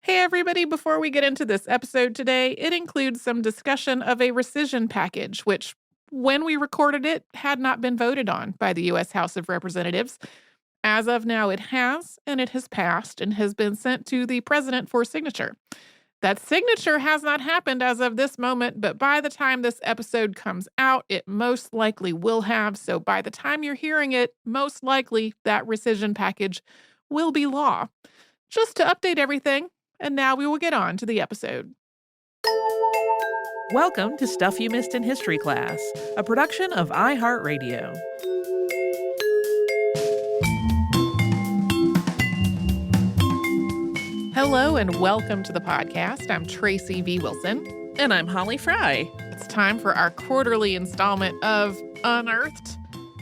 Hey, everybody, before we get into this episode today, it includes some discussion of a rescission package, which, when we recorded it, had not been voted on by the U.S. House of Representatives. As of now, it has, and it has passed and has been sent to the president for signature. That signature has not happened as of this moment, but by the time this episode comes out, it most likely will have. So by the time you're hearing it, most likely that rescission package will be law. Just to update everything, and now we will get on to the episode. Welcome to Stuff You Missed in History Class, a production of iHeartRadio. Hello and welcome to the podcast. I'm Tracy V. Wilson. And I'm Holly Fry. It's time for our quarterly installment of Unearthed.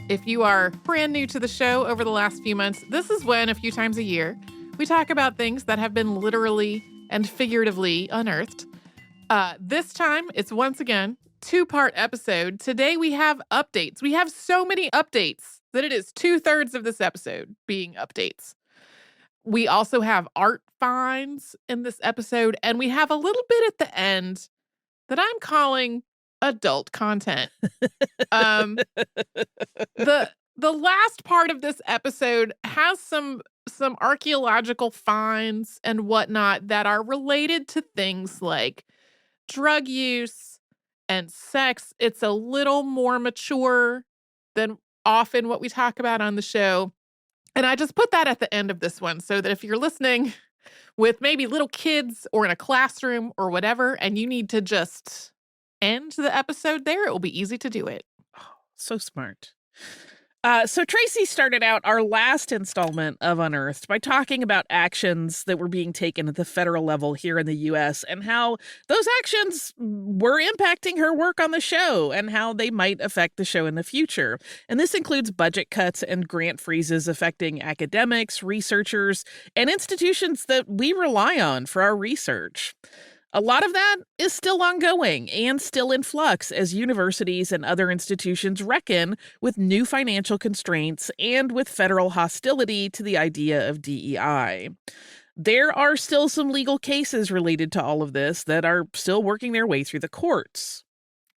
If you are brand new to the show over the last few months, this is when, a few times a year, we talk about things that have been literally and figuratively unearthed. This time, it's once again two-part episode. Today, we have updates. We have so many updates that it is 2/3 of this episode being updates. We also have art finds in this episode, and we have a little bit at the end that I'm calling adult content. The last part of this episode has some archaeological finds and whatnot that are related to things like drug use and sex. It's a little more mature than often what we talk about on the show. And I just put that at the end of this one so that if you're listening with maybe little kids or in a classroom or whatever, and you need to just end the episode there, it will be easy to do it. So smart. So Tracy started out our last installment of Unearthed by talking about actions that were being taken at the federal level here in the U.S. and how those actions were impacting her work on the show and how they might affect the show in the future. And this includes budget cuts and grant freezes affecting academics, researchers, and institutions that we rely on for our research. A lot of that is still ongoing and still in flux as universities and other institutions reckon with new financial constraints and with federal hostility to the idea of DEI. There are still some legal cases related to all of this that are still working their way through the courts.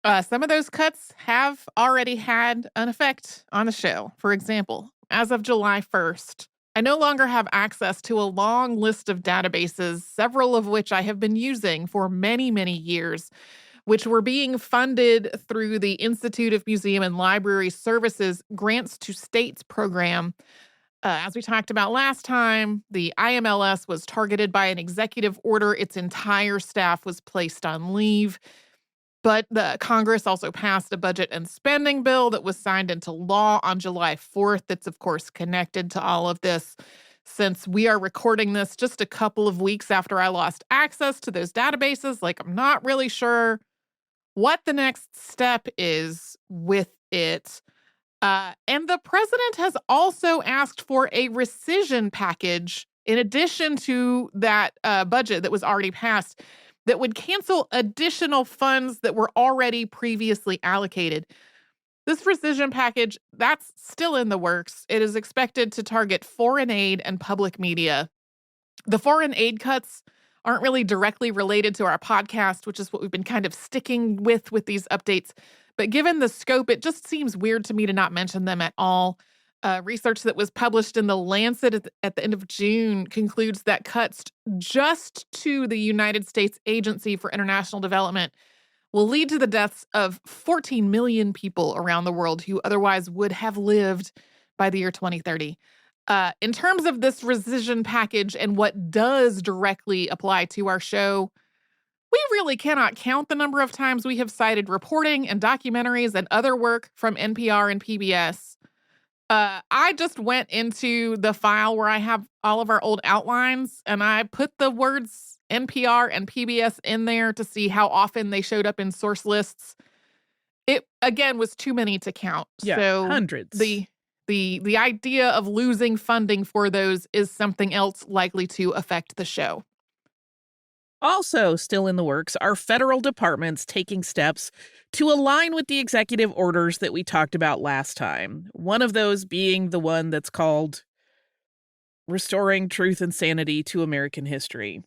Some of those cuts have already had an effect on the show. For example, as of July 1st, I no longer have access to a long list of databases, several of which I have been using for many, many years, which were being funded through the Institute of Museum and Library Services Grants to States program. As we talked about last time, the IMLS was targeted by an executive order. Its entire staff was placed on leave. But the Congress also passed a budget and spending bill that was signed into law on July 4th. That's, of course, connected to all of this, since we are recording this just a couple of weeks after I lost access to those databases. Like, I'm not really sure what the next step is with it. And the president has also asked for a rescission package in addition to that budget that was already passed, that would cancel additional funds that were already previously allocated. This rescission package, that's still in the works. It is expected to target foreign aid and public media. The foreign aid cuts aren't really directly related to our podcast, which is what we've been kind of sticking with these updates. But given the scope, it just seems weird to me to not mention them at all. Research that was published in The Lancet at the end of June concludes that cuts just to the United States Agency for International Development will lead to the deaths of 14 million people around the world who otherwise would have lived by the year 2030. In terms of this rescission package and what does directly apply to our show, we really cannot count the number of times we have cited reporting and documentaries and other work from NPR and PBS. I just went into the file where I have all of our old outlines, and I put the words NPR and PBS in there to see how often they showed up in source lists. It, again, was too many to count. Yeah, so hundreds. The idea of losing funding for those is something else likely to affect the show. Also still in the works are federal departments taking steps to align with the executive orders that we talked about last time. One of those being the one that's called Restoring Truth and Sanity to American History.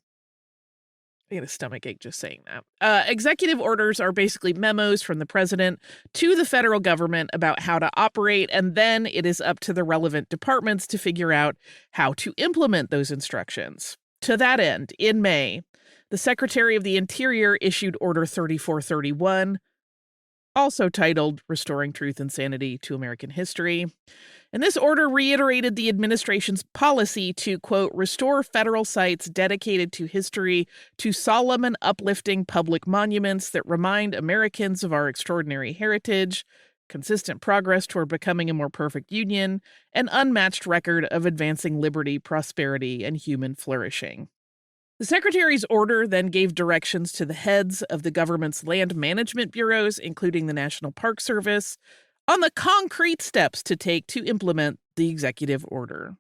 I get a stomach ache just saying that. Executive orders are basically memos from the president to the federal government about how to operate, and then it is up to the relevant departments to figure out how to implement those instructions. To that end, in May, the Secretary of the Interior issued Order 3431, also titled Restoring Truth and Sanity to American History. And this order reiterated the administration's policy to, quote, restore federal sites dedicated to history to solemn and uplifting public monuments that remind Americans of our extraordinary heritage, consistent progress toward becoming a more perfect union, and unmatched record of advancing liberty, prosperity, and human flourishing. The Secretary's order then gave directions to the heads of the government's land management bureaus, including the National Park Service, on the concrete steps to take to implement the executive order.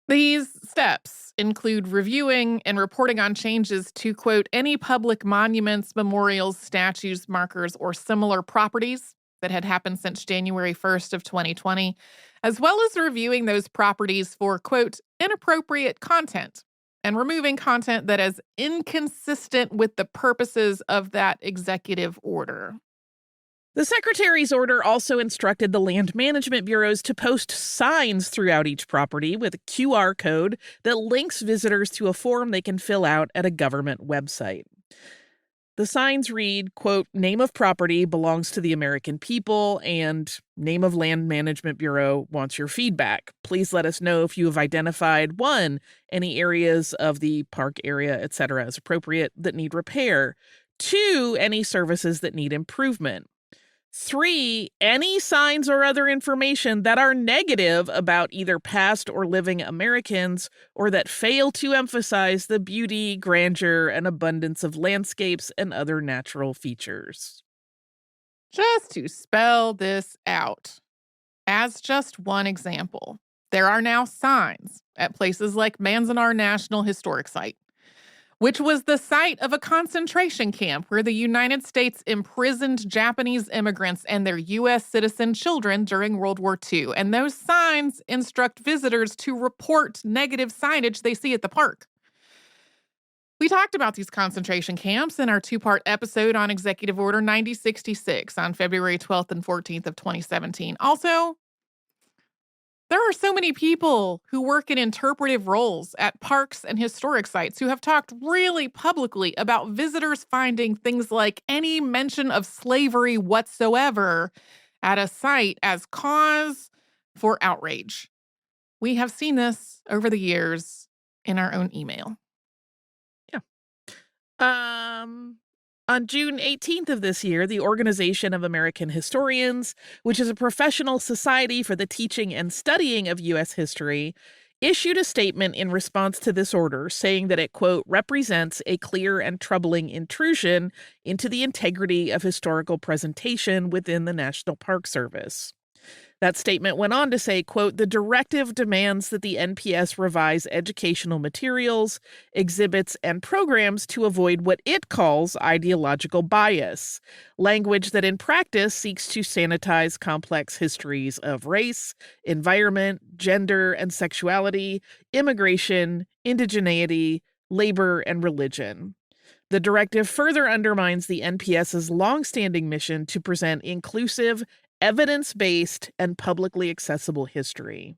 These steps include reviewing and reporting on changes to, quote, any public monuments, memorials, statues, markers, or similar properties that had happened since January 1st of 2020, as well as reviewing those properties for, quote, inappropriate content and removing content that is inconsistent with the purposes of that executive order. The Secretary's order also instructed the land management bureaus to post signs throughout each property with a QR code that links visitors to a form they can fill out at a government website. The signs read, quote, name of property belongs to the American people, and name of land management bureau wants your feedback. Please let us know if you have identified, 1, any areas of the park area, etc., as appropriate that need repair, 2, any services that need improvement, 3, any signs or other information that are negative about either past or living Americans or that fail to emphasize the beauty, grandeur, and abundance of landscapes and other natural features. Just to spell this out, as just one example, there are now signs at places like Manzanar National Historic Site, which was the site of a concentration camp where the United States imprisoned Japanese immigrants and their U.S. citizen children during World War II. And those signs instruct visitors to report negative signage they see at the park. We talked about these concentration camps in our 2-part episode on Executive Order 9066 on February 12th and 14th of 2017. Also, there are so many people who work in interpretive roles at parks and historic sites who have talked really publicly about visitors finding things like any mention of slavery whatsoever at a site as cause for outrage. We have seen this over the years in our own email. On June 18th of this year, the Organization of American Historians, which is a professional society for the teaching and studying of U.S. history, issued a statement in response to this order saying that it, quote, represents a clear and troubling intrusion into the integrity of historical presentation within the National Park Service. That statement went on to say, quote, the directive demands that the NPS revise educational materials, exhibits, and programs to avoid what it calls ideological bias, language that in practice seeks to sanitize complex histories of race, environment, gender and sexuality, immigration, indigeneity, labor, and religion. The directive further undermines the NPS's longstanding mission to present inclusive, evidence-based, and publicly accessible history.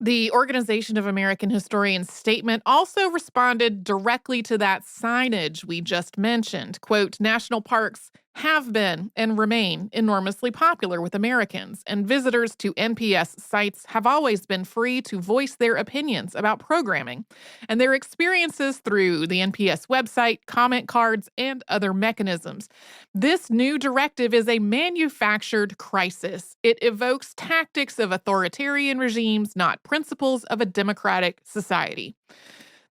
The Organization of American Historians statement also responded directly to that signage we just mentioned. Quote, national parks have been and remain enormously popular with Americans, and visitors to NPS sites have always been free to voice their opinions about programming and their experiences through the NPS website, comment cards, and other mechanisms. This new directive is a manufactured crisis. It evokes tactics of authoritarian regimes, not principles of a democratic society.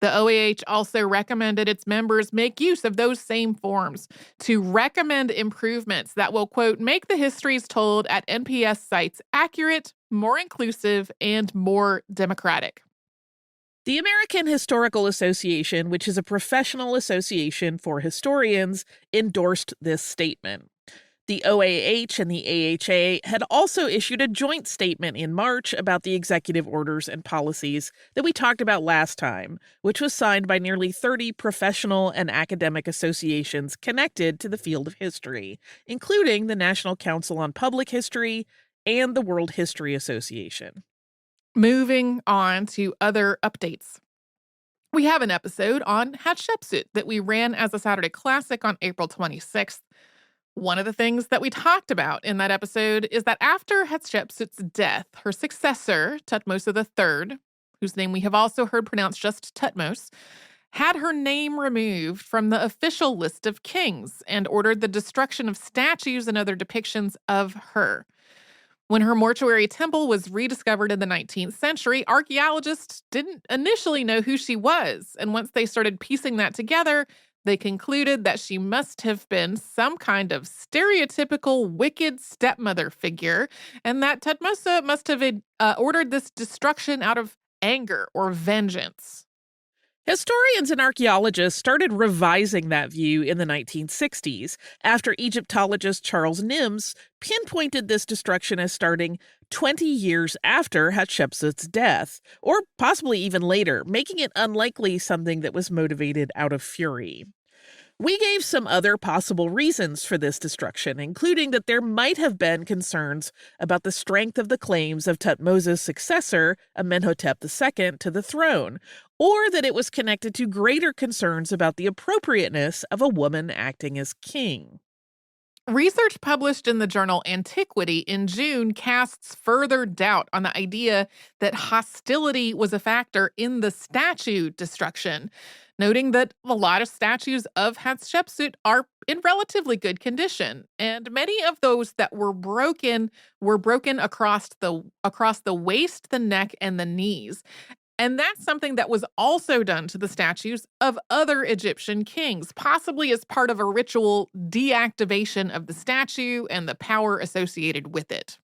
The OAH also recommended its members make use of those same forms to recommend improvements that will, quote, make the histories told at NPS sites accurate, more inclusive, and more democratic. The American Historical Association, which is a professional association for historians, endorsed this statement. The OAH and the AHA had also issued a joint statement in March about the executive orders and policies that we talked about last time, which was signed by nearly 30 professional and academic associations connected to the field of history, including the National Council on Public History and the World History Association. Moving on to other updates. We have an episode on Hatshepsut that we ran as a Saturday Classic on April 26th. One of the things that we talked about in that episode is that after Hatshepsut's death, her successor, Thutmose III, whose name we have also heard pronounced just Thutmose, had her name removed from the official list of kings and ordered the destruction of statues and other depictions of her. When her mortuary temple was rediscovered in the 19th century, archaeologists didn't initially know who she was, and once they started piecing that together, they concluded that she must have been some kind of stereotypical wicked stepmother figure, and that Thutmose must have ordered this destruction out of anger or vengeance. Historians and archaeologists started revising that view in the 1960s after Egyptologist Charles Nims pinpointed this destruction as starting 20 years after Hatshepsut's death, or possibly even later, making it unlikely something that was motivated out of fury. We gave some other possible reasons for this destruction, including that there might have been concerns about the strength of the claims of Thutmose's successor, Amenhotep II, to the throne, or that it was connected to greater concerns about the appropriateness of a woman acting as king. Research published in the journal Antiquity in June casts further doubt on the idea that hostility was a factor in the statue destruction, noting that a lot of statues of Hatshepsut are in relatively good condition, and many of those that were broken across the waist, the neck, and the knees. And that's something that was also done to the statues of other Egyptian kings, possibly as part of a ritual deactivation of the statue and the power associated with it.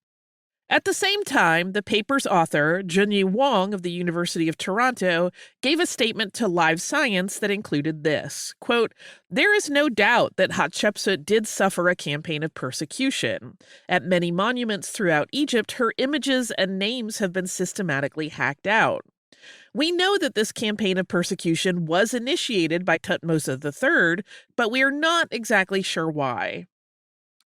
At the same time, the paper's author, Junyi Wang of the University of Toronto, gave a statement to Live Science that included this, quote, "There is no doubt that Hatshepsut did suffer a campaign of persecution. At many monuments throughout Egypt, her images and names have been systematically hacked out. We know that this campaign of persecution was initiated by Thutmose III, but we are not exactly sure why."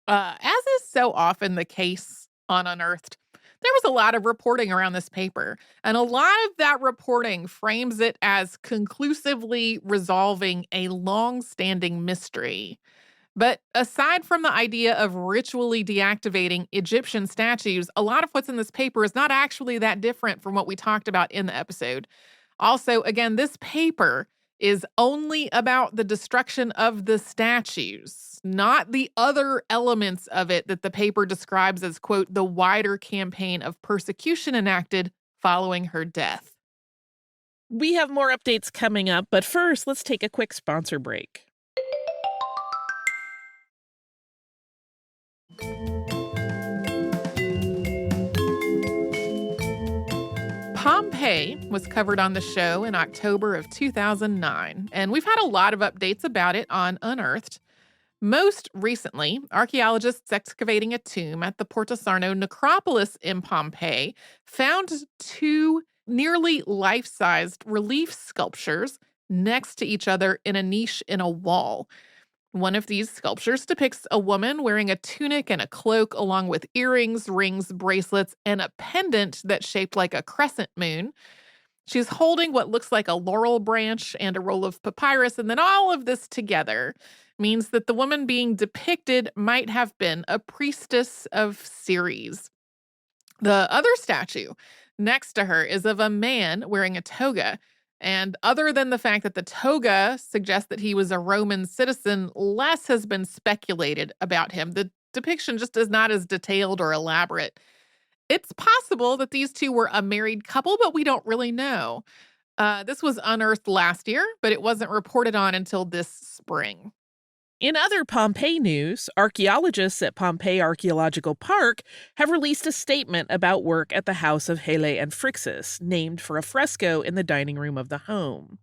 As is so often the case on Unearthed, there was a lot of reporting around this paper, and a lot of that reporting frames it as conclusively resolving a long-standing mystery. But aside from the idea of ritually deactivating Egyptian statues, a lot of what's in this paper is not actually that different from what we talked about in the episode. Also, again, this paper is only about the destruction of the statues, not the other elements of it that the paper describes as, quote, the wider campaign of persecution enacted following her death. We have more updates coming up, but first, let's take a quick sponsor break. Pompeii was covered on the show in October of 2009, and we've had a lot of updates about it on Unearthed. Most recently, archaeologists excavating a tomb at the Porta Sarno necropolis in Pompeii found two nearly life-sized relief sculptures next to each other in a niche in a wall. One of these sculptures depicts a woman wearing a tunic and a cloak, along with earrings, rings, bracelets, and a pendant that's shaped like a crescent moon. She's holding what looks like a laurel branch and a roll of papyrus, and then all of this together means that the woman being depicted might have been a priestess of Ceres. The other statue next to her is of a man wearing a toga. And other than the fact that the toga suggests that he was a Roman citizen, less has been speculated about him. The depiction just is not as detailed or elaborate. It's possible that these two were a married couple, but we don't really know. This was unearthed last year, but it wasn't reported on until this spring. In other Pompeii news, archaeologists at Pompeii Archaeological Park have released a statement about work at the house of Hele and Phrixus, named for a fresco in the dining room of the home.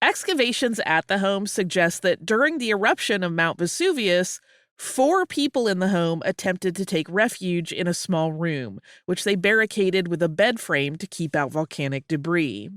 Excavations at the home suggest that during the eruption of Mount Vesuvius, 4 people in the home attempted to take refuge in a small room, which they barricaded with a bed frame to keep out volcanic debris.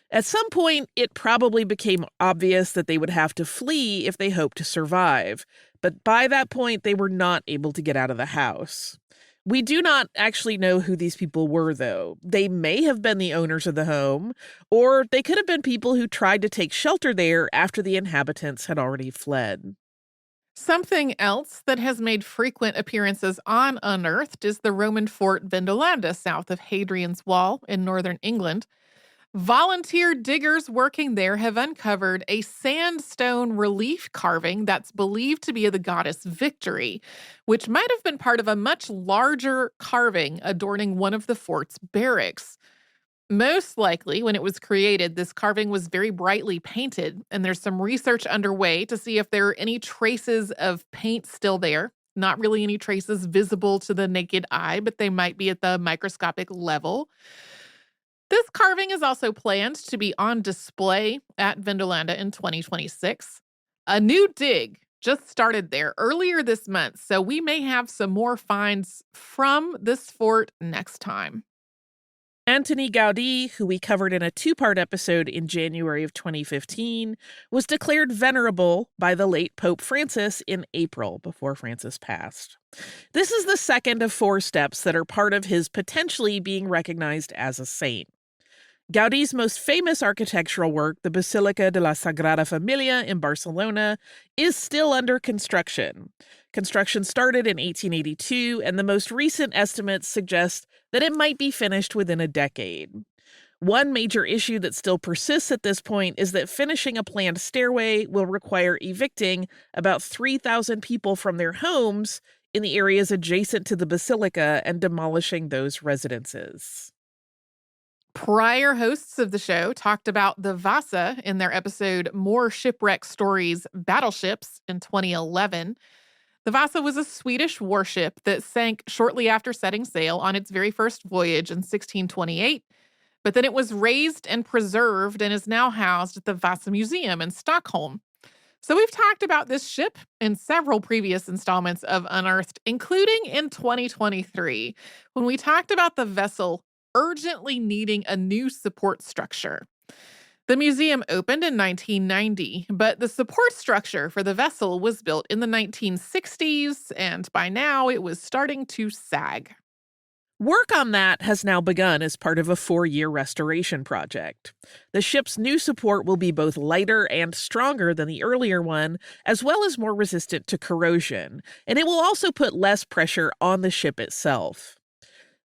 At some point, it probably became obvious that they would have to flee if they hoped to survive, but by that point, they were not able to get out of the house. We do not actually know who these people were, though. They may have been the owners of the home, or they could have been people who tried to take shelter there after the inhabitants had already fled. Something else that has made frequent appearances on Unearthed is the Roman fort Vindolanda south of Hadrian's Wall in northern England. Volunteer diggers working there have uncovered a sandstone relief carving that's believed to be of the goddess Victory, which might have been part of a much larger carving adorning one of the fort's barracks. Most likely, when it was created, this carving was very brightly painted, and there's some research underway to see if there are any traces of paint still there. Not really any traces visible to the naked eye, but they might be at the microscopic level. This carving is also planned to be on display at Vindolanda in 2026. A new dig just started there earlier this month, so we may have some more finds from this fort next time. Antoni Gaudí, who we covered in a 2-part episode in January of 2015, was declared venerable by the late Pope Francis in April, before Francis passed. This is the second of 4 steps that are part of his potentially being recognized as a saint. Gaudí's most famous architectural work, the Basílica de la Sagrada Familia in Barcelona, is still under construction. Construction started in 1882, and the most recent estimates suggest that it might be finished within a decade. One major issue that still persists at this point is that finishing a planned stairway will require evicting about 3,000 people from their homes in the areas adjacent to the basilica and demolishing those residences. Prior hosts of the show talked about the Vasa in their episode More Shipwreck Stories Battleships in 2011. The Vasa was a Swedish warship that sank shortly after setting sail on its very first voyage in 1628, but then it was raised and preserved and is now housed at the Vasa Museum in Stockholm. So we've talked about this ship in several previous installments of Unearthed, including in 2023, when we talked about the vessel urgently needing a new support structure. The museum opened in 1990, but the support structure for the vessel was built in the 1960s, and by now it was starting to sag. Work on that has now begun as part of a 4-year restoration project. The ship's new support will be both lighter and stronger than the earlier one, as well as more resistant to corrosion, and it will also put less pressure on the ship itself.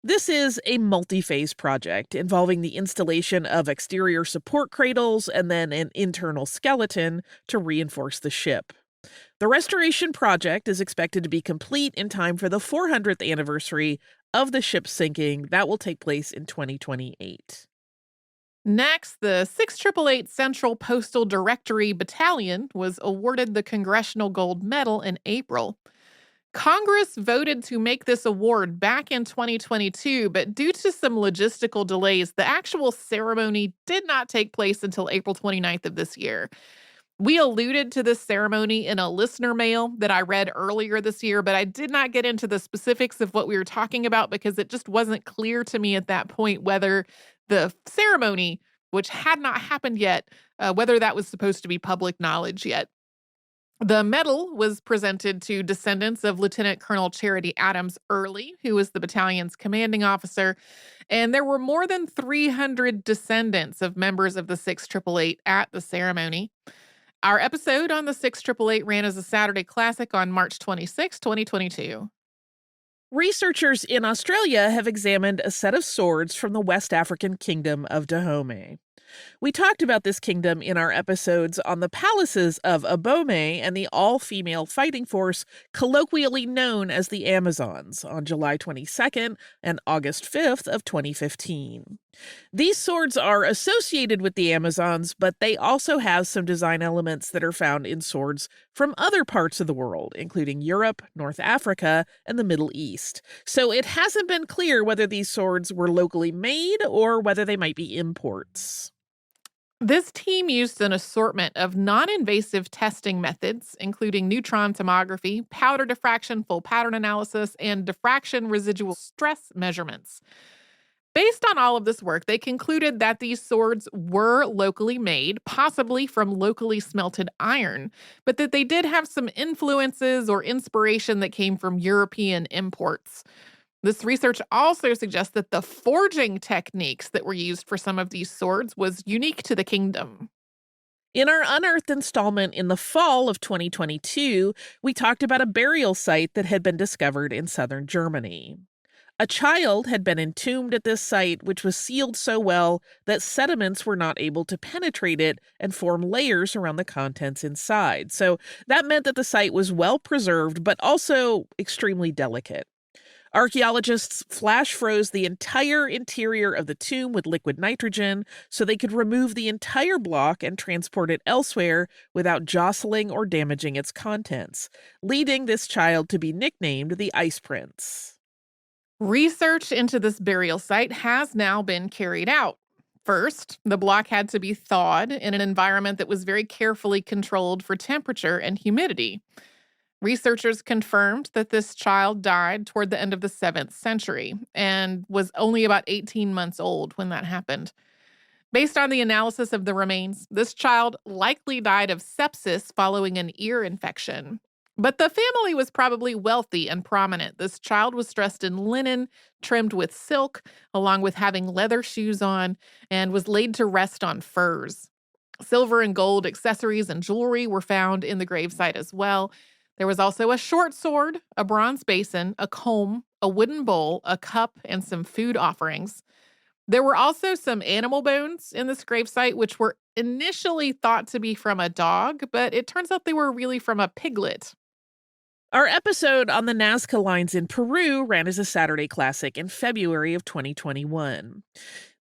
This is a multi-phase project involving the installation of exterior support cradles and then an internal skeleton to reinforce the ship. The restoration project is expected to be complete in time for the 400th anniversary of the ship's sinking. That will take place in 2028. Next, the 6888 Central Postal Directory Battalion was awarded the Congressional Gold Medal in April. Congress voted to make this award back in 2022, but due to some logistical delays, the actual ceremony did not take place until April 29th of this year. We alluded to this ceremony in a listener mail that I read earlier this year, but I did not get into the specifics of what we were talking about because it just wasn't clear to me at that point whether the ceremony, which had not happened yet, whether that was supposed to be public knowledge yet. The medal was presented to descendants of Lieutenant Colonel Charity Adams Early, who was the battalion's commanding officer, and there were more than 300 descendants of members of the 6888 at the ceremony. Our episode on the 6888 ran as a Saturday classic on March 26, 2022. Researchers in Australia have examined a set of swords from the West African kingdom of Dahomey. We talked about this kingdom in our episodes on the palaces of Abomey and the all-female fighting force colloquially known as the Amazons on July 22nd and August 5th of 2015. These swords are associated with the Amazons, but they also have some design elements that are found in swords from other parts of the world, including Europe, North Africa, and the Middle East. So it hasn't been clear whether these swords were locally made or whether they might be imports. This team used an assortment of non-invasive testing methods, including neutron tomography, powder diffraction, full pattern analysis, and diffraction residual stress measurements. Based on all of this work, they concluded that these swords were locally made, possibly from locally smelted iron, but that they did have some influences or inspiration that came from European imports. This research also suggests that the forging techniques that were used for some of these swords was unique to the kingdom. In our Unearthed installment in the fall of 2022, we talked about a burial site that had been discovered in southern Germany. A child had been entombed at this site, which was sealed so well that sediments were not able to penetrate it and form layers around the contents inside. So that meant that the site was well preserved, but also extremely delicate. Archaeologists flash froze the entire interior of the tomb with liquid nitrogen so they could remove the entire block and transport it elsewhere without jostling or damaging its contents, leading this child to be nicknamed the Ice Prince. Research into this burial site has now been carried out. First, the block had to be thawed in an environment that was very carefully controlled for temperature and humidity. Researchers confirmed that this child died toward the end of the 7th century and was only about 18 months old when that happened. Based on the analysis of the remains, this child likely died of sepsis following an ear infection. But the family was probably wealthy and prominent. This child was dressed in linen, trimmed with silk, along with having leather shoes on, and was laid to rest on furs. Silver and gold accessories and jewelry were found in the gravesite as well. There was also a short sword, a bronze basin, a comb, a wooden bowl, a cup, and some food offerings. There were also some animal bones in this gravesite, which were initially thought to be from a dog, but it turns out they were really from a piglet. Our episode on the Nazca lines in Peru ran as a Saturday classic in February of 2021.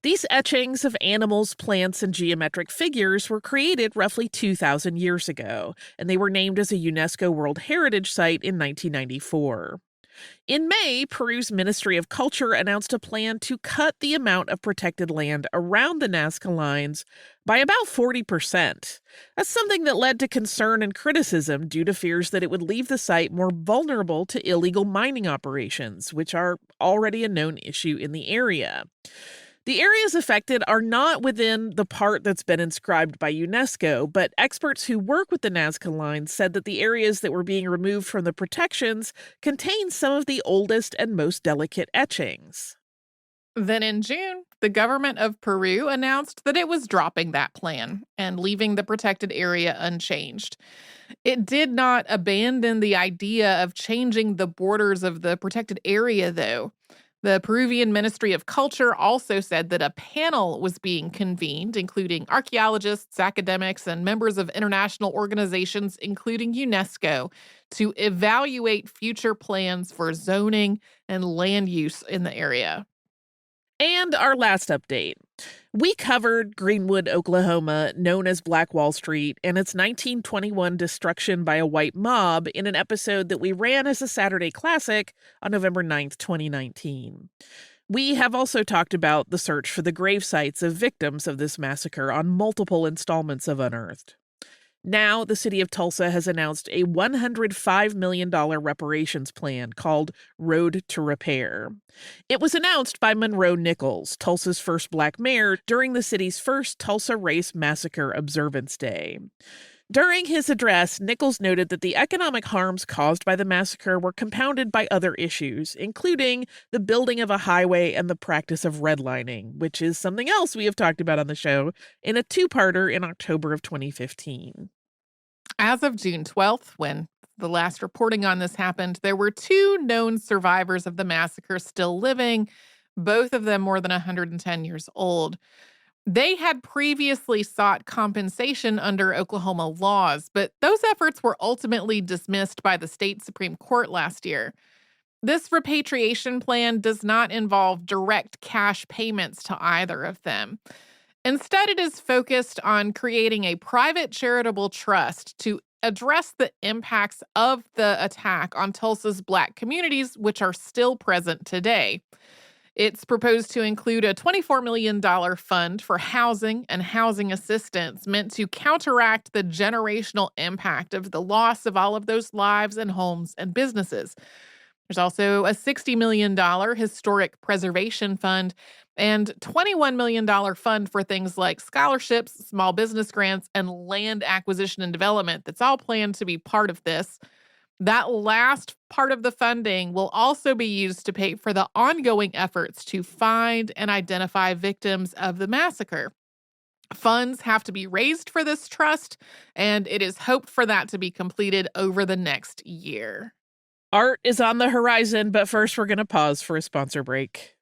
These etchings of animals, plants, and geometric figures were created roughly 2,000 years ago, and they were named as a UNESCO World Heritage Site in 1994. In May, Peru's Ministry of Culture announced a plan to cut the amount of protected land around the Nazca lines by about 40%. That's something that led to concern and criticism due to fears that it would leave the site more vulnerable to illegal mining operations, which are already a known issue in the area. The areas affected are not within the part that's been inscribed by UNESCO, but experts who work with the Nazca lines said that the areas that were being removed from the protections contain some of the oldest and most delicate etchings. Then in June, the government of Peru announced that it was dropping that plan and leaving the protected area unchanged. It did not abandon the idea of changing the borders of the protected area, though. The Peruvian Ministry of Culture also said that a panel was being convened, including archaeologists, academics, and members of international organizations, including UNESCO, to evaluate future plans for zoning and land use in the area. And our last update. We covered Greenwood, Oklahoma, known as Black Wall Street, and its 1921 destruction by a white mob in an episode that we ran as a Saturday classic on November 9th, 2019. We have also talked about the search for the grave sites of victims of this massacre on multiple installments of Unearthed. Now, the city of Tulsa has announced a $105 million reparations plan called Road to Repair. It was announced by Monroe Nichols, Tulsa's first black mayor, during the city's first Tulsa Race Massacre Observance Day. During his address, Nichols noted that the economic harms caused by the massacre were compounded by other issues, including the building of a highway and the practice of redlining, which is something else we have talked about on the show in a two-parter in October of 2015. As of June 12th, when the last reporting on this happened, there were 2 known survivors of the massacre still living, both of them more than 110 years old. They had previously sought compensation under Oklahoma laws, but those efforts were ultimately dismissed by the state Supreme Court last year. This repatriation plan does not involve direct cash payments to either of them. Instead, it is focused on creating a private charitable trust to address the impacts of the attack on Tulsa's Black communities, which are still present today. It's proposed to include a $24 million fund for housing and housing assistance meant to counteract the generational impact of the loss of all of those lives and homes and businesses. There's also a $60 million historic preservation fund and $21 million fund for things like scholarships, small business grants, and land acquisition and development that's all planned to be part of this. That last part of the funding will also be used to pay for the ongoing efforts to find and identify victims of the massacre. Funds have to be raised for this trust, and it is hoped for that to be completed over the next year. Art is on the horizon, but first we're going to pause for a sponsor break.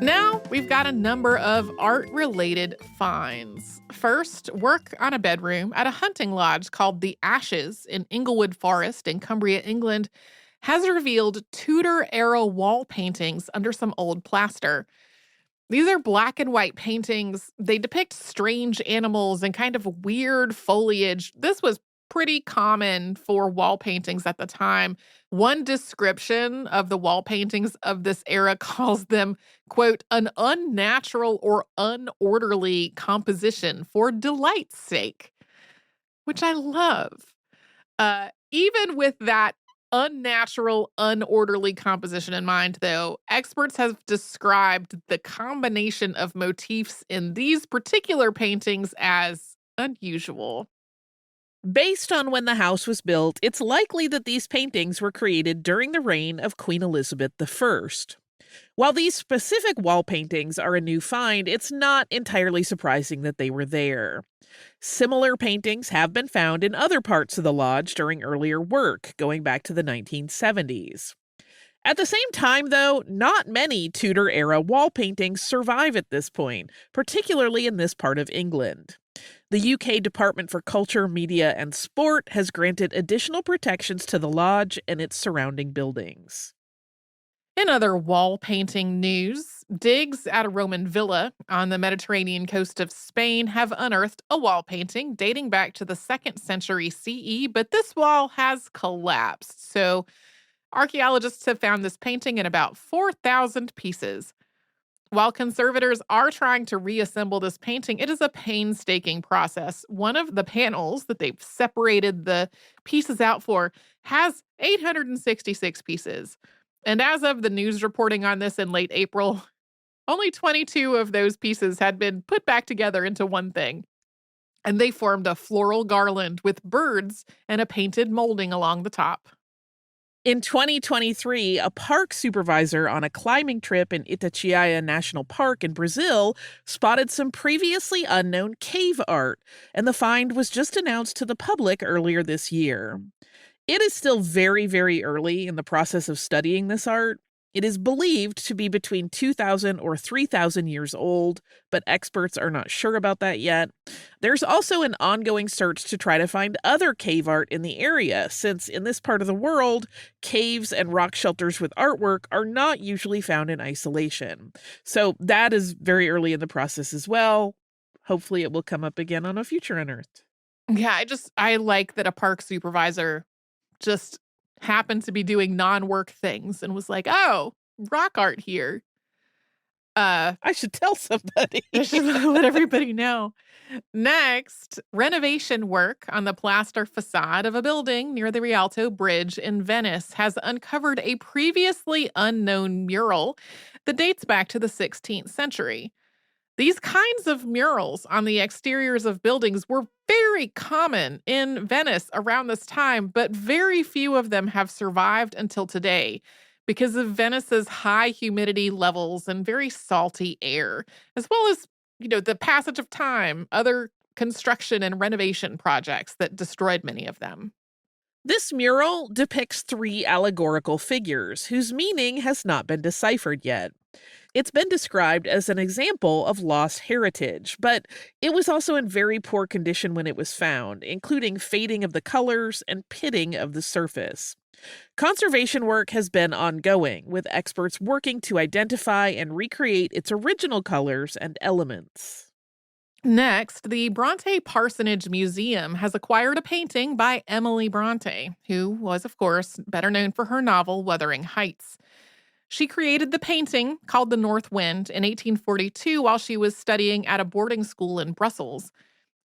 Now we've got a number of art-related finds. First, work on a bedroom at a hunting lodge called the Ashes in Inglewood Forest in Cumbria, England, has revealed Tudor-era wall paintings under some old plaster. These are black and white paintings. They depict strange animals and kind of weird foliage. This was pretty common for wall paintings at the time. One description of the wall paintings of this era calls them, quote, an unnatural or unorderly composition for delight's sake, which I love. Even with that unnatural, unorderly composition in mind, though, experts have described the combination of motifs in these particular paintings as unusual. Based on when the house was built, it's likely that these paintings were created during the reign of Queen Elizabeth I. While these specific wall paintings are a new find, it's not entirely surprising that they were there. Similar paintings have been found in other parts of the lodge during earlier work, going back to the 1970s. At the same time, though, not many Tudor-era wall paintings survive at this point, particularly in this part of England. The UK Department for Culture, Media and Sport has granted additional protections to the lodge and its surrounding buildings. In other wall painting news, digs at a Roman villa on the Mediterranean coast of Spain have unearthed a wall painting dating back to the 2nd century CE, but this wall has collapsed. So archaeologists have found this painting in about 4,000 pieces. While conservators are trying to reassemble this painting, it is a painstaking process. One of the panels that they've separated the pieces out for has 866 pieces. And as of the news reporting on this in late April, only 22 of those pieces had been put back together into one thing. And they formed a floral garland with birds and a painted molding along the top. In 2023, a park supervisor on a climbing trip in Itatiaia National Park in Brazil spotted some previously unknown cave art, and the find was just announced to the public earlier this year. It is still very, very early in the process of studying this art. It is believed to be between 2,000 or 3,000 years old, but experts are not sure about that yet. There's also an ongoing search to try to find other cave art in the area, since in this part of the world, caves and rock shelters with artwork are not usually found in isolation. So that is very early in the process as well. Hopefully it will come up again on a future Unearthed. Yeah, I like that a park supervisor just happened to be doing non-work things and was like, oh, rock art here. I should tell somebody. I should let everybody know. Next, renovation work on the plaster facade of a building near the Rialto Bridge in Venice has uncovered a previously unknown mural that dates back to the 16th century. These kinds of murals on the exteriors of buildings were very common in Venice around this time, but very few of them have survived until today because of Venice's high humidity levels and very salty air, as well as, the passage of time, other construction and renovation projects that destroyed many of them. This mural depicts 3 allegorical figures whose meaning has not been deciphered yet. It's been described as an example of lost heritage, but it was also in very poor condition when it was found, including fading of the colors and pitting of the surface. Conservation work has been ongoing, with experts working to identify and recreate its original colors and elements. Next, the Bronte Parsonage Museum has acquired a painting by Emily Bronte, who was, of course, better known for her novel Wuthering Heights. She created the painting, called The North Wind, in 1842 while she was studying at a boarding school in Brussels.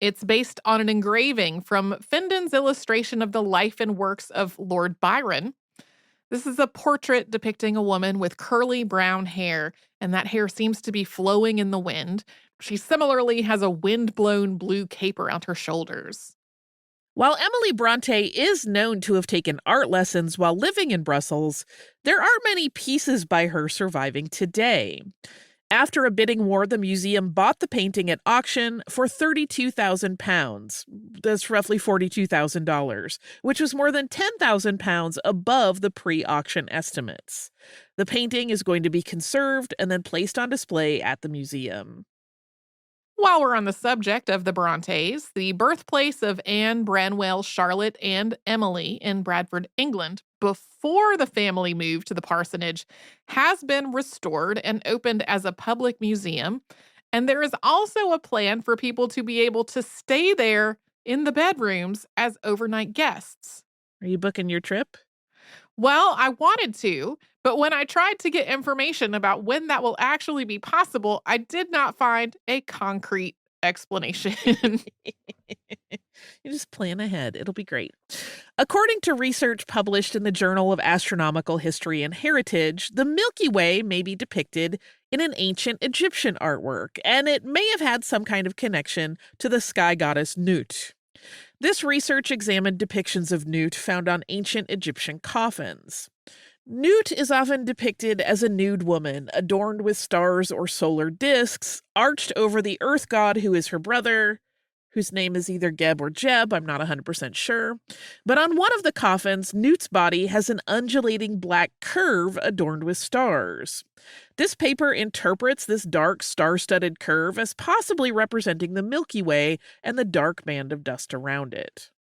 It's based on an engraving from Fendon's illustration of the life and works of Lord Byron. This is a portrait depicting a woman with curly brown hair, and that hair seems to be flowing in the wind. She similarly has a wind-blown blue cape around her shoulders. While Emily Bronte is known to have taken art lessons while living in Brussels, there are many pieces by her surviving today. After a bidding war, the museum bought the painting at auction for £32,000. That's roughly $42,000, which was more than £10,000 above the pre-auction estimates. The painting is going to be conserved and then placed on display at the museum. While we're on the subject of the Brontes, the birthplace of Anne, Branwell, Charlotte, and Emily in Bradford, England, before the family moved to the parsonage, has been restored and opened as a public museum. And there is also a plan for people to be able to stay there in the bedrooms as overnight guests. Are you booking your trip? Well, I wanted to, but when I tried to get information about when that will actually be possible, I did not find a concrete explanation. You just plan ahead. It'll be great. According to research published in the Journal of Astronomical History and Heritage, the Milky Way may be depicted in an ancient Egyptian artwork, and it may have had some kind of connection to the sky goddess Nut. This research examined depictions of Nut found on ancient Egyptian coffins. Nut is often depicted as a nude woman, adorned with stars or solar discs, arched over the earth god who is her brother, whose name is either Geb or Jeb, I'm not 100% sure. But on one of the coffins, Nut's body has an undulating black curve adorned with stars. This paper interprets this dark, star-studded curve as possibly representing the Milky Way and the dark band of dust around it.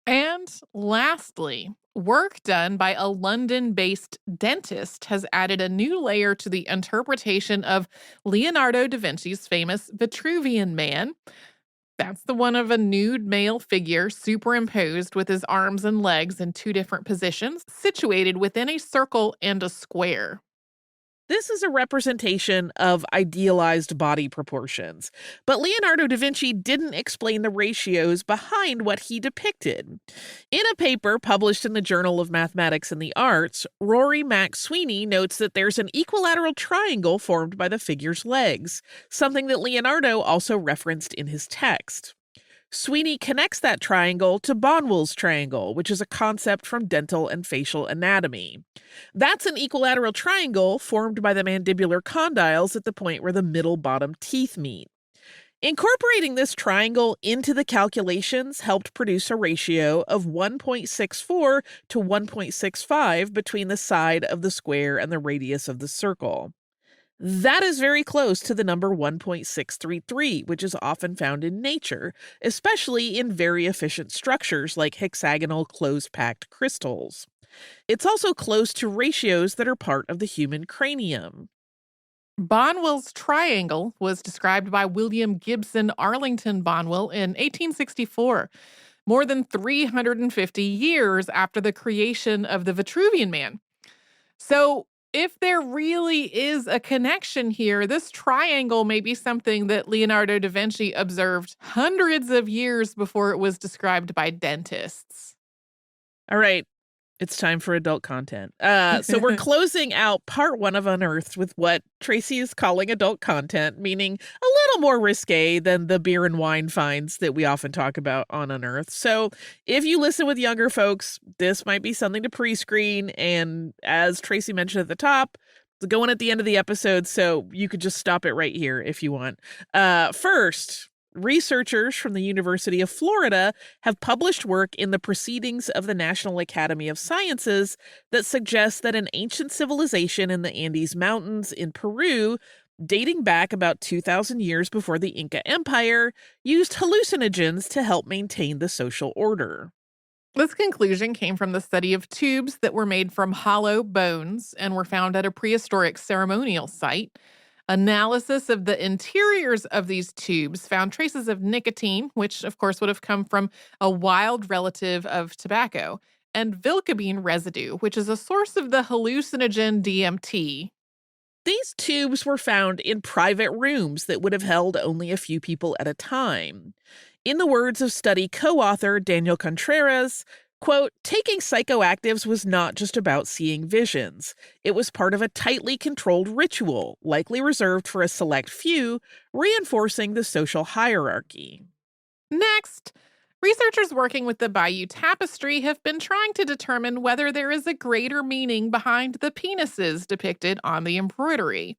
And lastly, work done by a London-based dentist has added a new layer to the interpretation of Leonardo da Vinci's famous Vitruvian Man. That's the one of a nude male figure superimposed with his arms and legs in two different positions, situated within a circle and a square. This is a representation of idealized body proportions, but Leonardo da Vinci didn't explain the ratios behind what he depicted. In a paper published in the Journal of Mathematics and the Arts, Rory McSweeney notes that there's an equilateral triangle formed by the figure's legs, something that Leonardo also referenced in his text. Sweeney connects that triangle to Bonwell's triangle, which is a concept from dental and facial anatomy. That's an equilateral triangle formed by the mandibular condyles at the point where the middle bottom teeth meet. Incorporating this triangle into the calculations helped produce a ratio of 1.64 to 1.65 between the side of the square and the radius of the circle. That is very close to the number 1.633, which is often found in nature, especially in very efficient structures like hexagonal closed-packed crystals. It's also close to ratios that are part of the human cranium. Bonwell's triangle was described by William Gibson Arlington Bonwell in 1864, more than 350 years after the creation of the Vitruvian Man. So, if there really is a connection here, this triangle may be something that Leonardo da Vinci observed hundreds of years before it was described by dentists. All right, it's time for adult content. So we're closing out part 1 of Unearthed with what Tracy is calling adult content, meaning a little more risque than the beer and wine finds that we often talk about on Unearthed. So if you listen with younger folks, this might be something to pre-screen. And as Tracy mentioned at the top, it's going at the end of the episode, so you could just stop it right here if you want. First, researchers from the University of Florida have published work in the Proceedings of the National Academy of Sciences that suggests that an ancient civilization in the Andes Mountains in Peru, dating back about 2,000 years before the Inca Empire, used hallucinogens to help maintain the social order. This conclusion came from the study of tubes that were made from hollow bones and were found at a prehistoric ceremonial site. Analysis of the interiors of these tubes found traces of nicotine, which of course would have come from a wild relative of tobacco, and vilcabine residue, which is a source of the hallucinogen DMT. These tubes were found in private rooms that would have held only a few people at a time. In the words of study co-author Daniel Contreras, quote, taking psychoactives was not just about seeing visions. It was part of a tightly controlled ritual, likely reserved for a select few, reinforcing the social hierarchy. Next, researchers working with the Bayeux Tapestry have been trying to determine whether there is a greater meaning behind the penises depicted on the embroidery.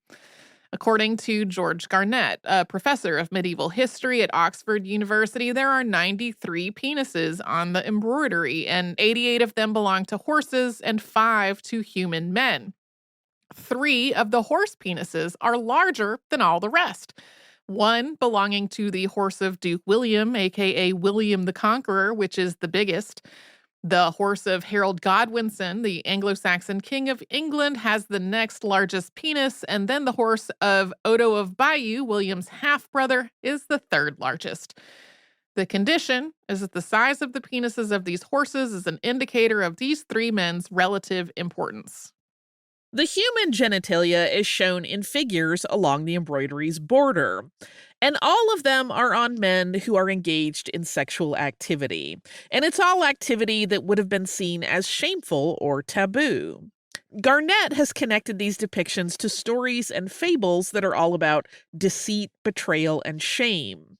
According to George Garnett, a professor of medieval history at Oxford University, there are 93 penises on the embroidery, and 88 of them belong to horses and 5 to human men. 3 of the horse penises are larger than all the rest. One belonging to the horse of Duke William, aka William the Conqueror, which is the biggest. The horse of Harold Godwinson, the Anglo-Saxon king of England, has the next largest penis, and then the horse of Odo of Bayeux, William's half-brother, is the third largest. The condition is that the size of the penises of these horses is an indicator of these 3 men's relative importance. The human genitalia is shown in figures along the embroidery's border, and all of them are on men who are engaged in sexual activity, and it's all activity that would have been seen as shameful or taboo. Garnett has connected these depictions to stories and fables that are all about deceit, betrayal, and shame.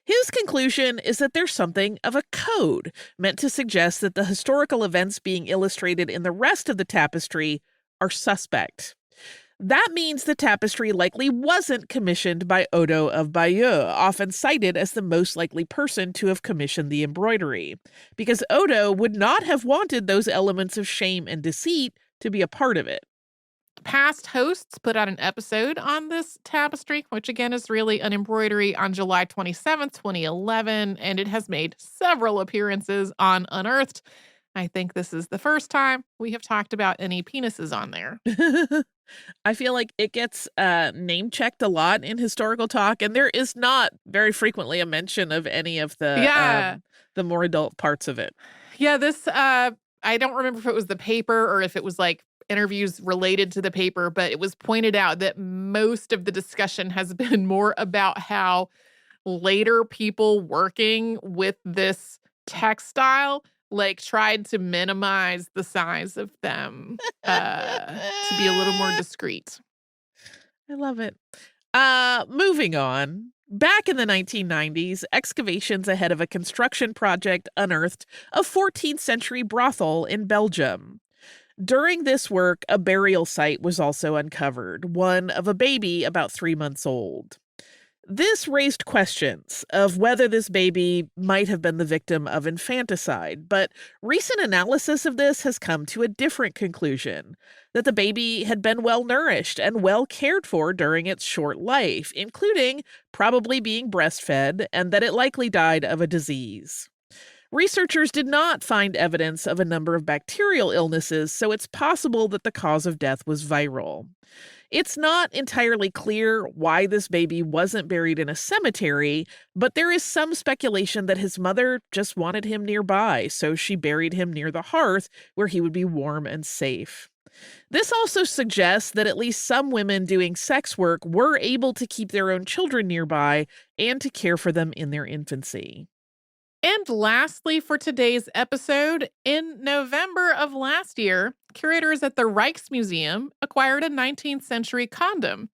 His conclusion is that there's something of a code meant to suggest that the historical events being illustrated in the rest of the tapestry are suspect. That means the tapestry likely wasn't commissioned by Odo of Bayeux, often cited as the most likely person to have commissioned the embroidery, because Odo would not have wanted those elements of shame and deceit to be a part of it. Past hosts put out an episode on this tapestry, which again is really an embroidery, on July 27th, 2011, and it has made several appearances on Unearthed. I think this is the first time we have talked about any penises on there. I feel like it gets name checked a lot in historical talk, and there is not very frequently a mention of any of the more adult parts of it. Yeah, this I don't remember if it was the paper or if it was like interviews related to the paper, but it was pointed out that most of the discussion has been more about how later people working with this textile tried to minimize the size of them to be a little more discreet. I love it. Moving on. Back in the 1990s, excavations ahead of a construction project unearthed a 14th century brothel in Belgium. During this work, a burial site was also uncovered, one of a baby about 3 months old. This raised questions of whether this baby might have been the victim of infanticide, but recent analysis of this has come to a different conclusion, that the baby had been well nourished and well cared for during its short life, including probably being breastfed, and that it likely died of a disease. Researchers did not find evidence of a number of bacterial illnesses, so it's possible that the cause of death was viral. It's not entirely clear why this baby wasn't buried in a cemetery, but there is some speculation that his mother just wanted him nearby, so she buried him near the hearth where he would be warm and safe. This also suggests that at least some women doing sex work were able to keep their own children nearby and to care for them in their infancy. And lastly, for today's episode, in November of last year, curators at the Rijksmuseum acquired a 19th century condom,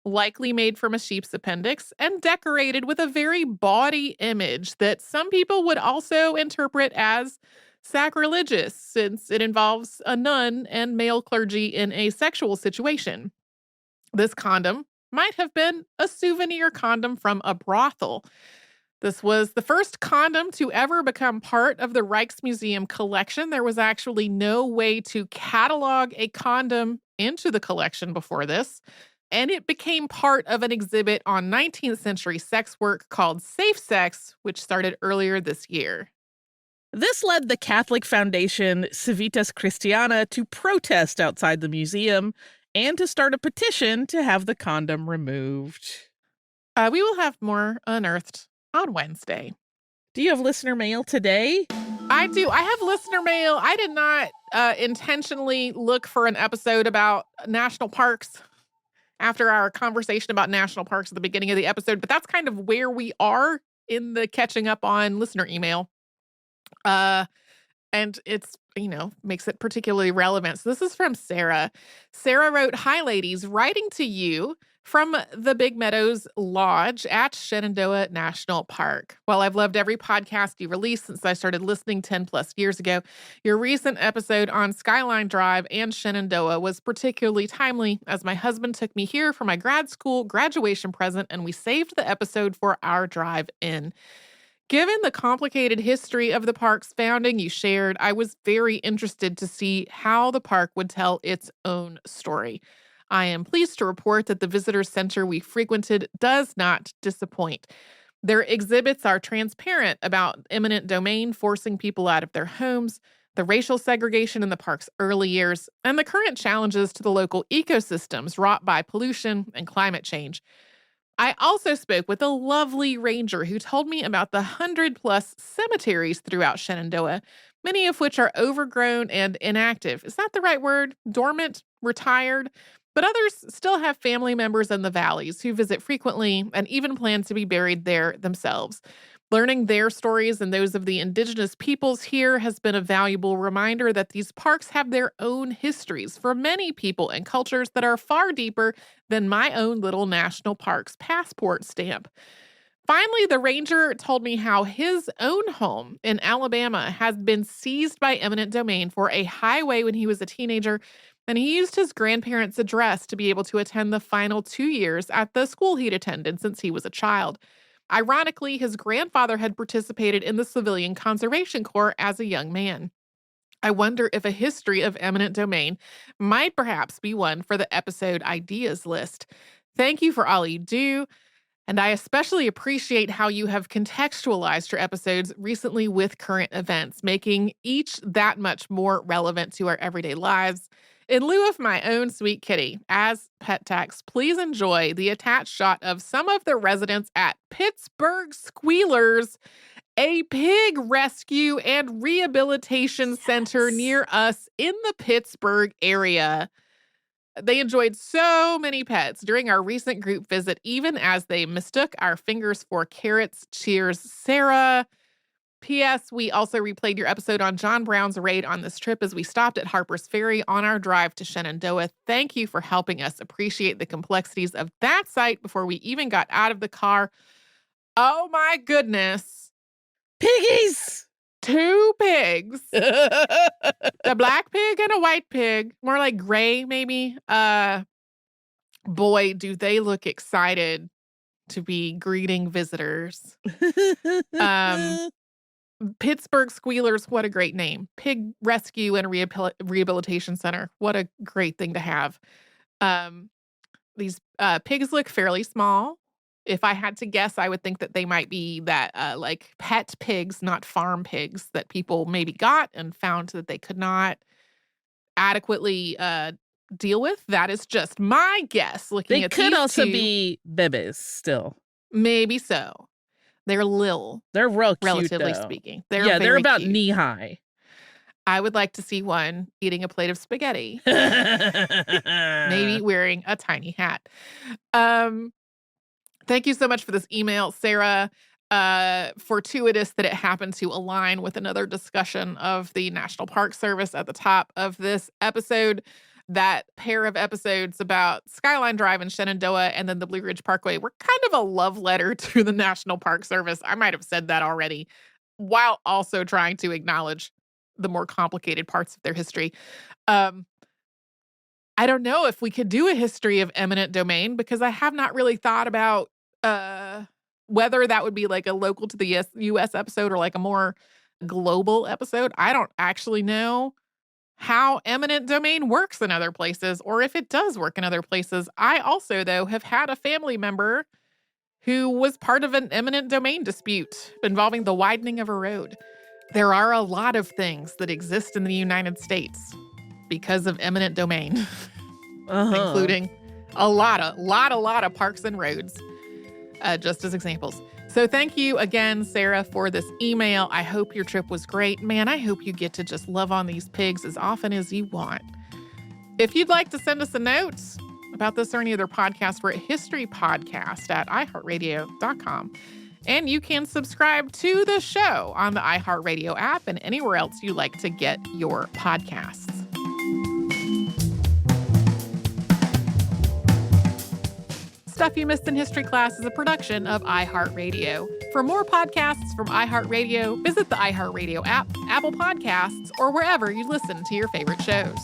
likely made from a sheep's appendix and decorated with a very bawdy image that some people would also interpret as sacrilegious, since it involves a nun and male clergy in a sexual situation. This condom might have been a souvenir condom from a brothel. This was the first condom to ever become part of the Rijksmuseum collection. There was actually no way to catalog a condom into the collection before this, and it became part of an exhibit on 19th century sex work called Safe Sex, which started earlier this year. This led the Catholic foundation Civitas Christiana to protest outside the museum and to start a petition to have the condom removed. We will have more Unearthed on Wednesday. Do you have listener mail today? I do. I have listener mail. I did not intentionally look for an episode about national parks after our conversation about national parks at the beginning of the episode, but that's kind of where we are in the catching up on listener email. And it's, makes it particularly relevant. So this is from Sarah. Sarah wrote, "Hi, ladies, writing to you from the Big Meadows Lodge at Shenandoah National Park. While I've loved every podcast you released since I started listening 10 plus years ago, your recent episode on Skyline Drive and Shenandoah was particularly timely as my husband took me here for my grad school graduation present and we saved the episode for our drive in. Given the complicated history of the park's founding you shared, I was very interested to see how the park would tell its own story. I am pleased to report that the visitor center we frequented does not disappoint. Their exhibits are transparent about eminent domain forcing people out of their homes, the racial segregation in the park's early years, and the current challenges to the local ecosystems wrought by pollution and climate change. I also spoke with a lovely ranger who told me about the 100+ cemeteries throughout Shenandoah, many of which are overgrown and inactive. Is that the right word? Dormant? Retired? But others still have family members in the valleys who visit frequently and even plan to be buried there themselves. Learning their stories and those of the indigenous peoples here has been a valuable reminder that these parks have their own histories for many people and cultures that are far deeper than my own little national park's passport stamp. Finally, the ranger told me how his own home in Alabama has been seized by eminent domain for a highway when he was a teenager, and he used his grandparents' address to be able to attend the final 2 years at the school he'd attended since he was a child. Ironically, his grandfather had participated in the Civilian Conservation Corps as a young man. I wonder if a history of eminent domain might perhaps be one for the episode ideas list. Thank you for all you do, and I especially appreciate how you have contextualized your episodes recently with current events, making each that much more relevant to our everyday lives. In lieu of my own sweet kitty, as pet text, please enjoy the attached shot of some of the residents at Pittsburgh Squealers, a pig rescue and rehabilitation center near us in the Pittsburgh area. They enjoyed so many pets during our recent group visit, even as they mistook our fingers for carrots. Cheers, Sarah. P.S. We also replayed your episode on John Brown's raid on this trip as we stopped at Harper's Ferry on our drive to Shenandoah. Thank you for helping us appreciate the complexities of that site before we even got out of the car. Oh my goodness. Piggies! 2 pigs. A black pig and a white pig. More like gray, maybe. Boy, do they look excited to be greeting visitors. Pittsburgh Squealers, what a great name. Pig Rescue and Rehabilitation Center. What a great thing to have. These pigs look fairly small. If I had to guess, I would think that they might be that like pet pigs, not farm pigs that people maybe got and found that they could not adequately deal with. That is just my guess. Looking They at could these also two, be bebes still. maybe so. They're little, They're real cute, relatively though. speaking. They're very about cute. knee high. I would like to see one eating a plate of spaghetti, maybe wearing a tiny hat. Thank you so much for this email, Sarah. Fortuitous that it happened to align with another discussion of the National Park Service at the top of this episode. That pair of episodes about Skyline Drive in Shenandoah and then the Blue Ridge Parkway were kind of a love letter to the National Park Service. I might have said that already, while also trying to acknowledge the more complicated parts of their history. I don't know if we could do a history of eminent domain because I have not really thought about whether that would be like a local to the US episode or like a more global episode. I don't actually know how eminent domain works in other places, or if it does work in other places. I also, though, have had a family member who was part of an eminent domain dispute involving the widening of a road. There are a lot of things that exist in the United States because of eminent domain. including a lot of parks and roads, just as examples. So thank you again, Sarah, for this email. I hope your trip was great. Man, I hope you get to just love on these pigs as often as you want. If you'd like to send us a note about this or any other podcast, we're at historypodcast@iHeartRadio.com. And you can subscribe to the show on the iHeartRadio app and anywhere else you like to get your podcasts. Stuff You Missed in History Class is a production of iHeartRadio. For more podcasts from iHeartRadio, visit the iHeartRadio app, Apple Podcasts, or wherever you listen to your favorite shows.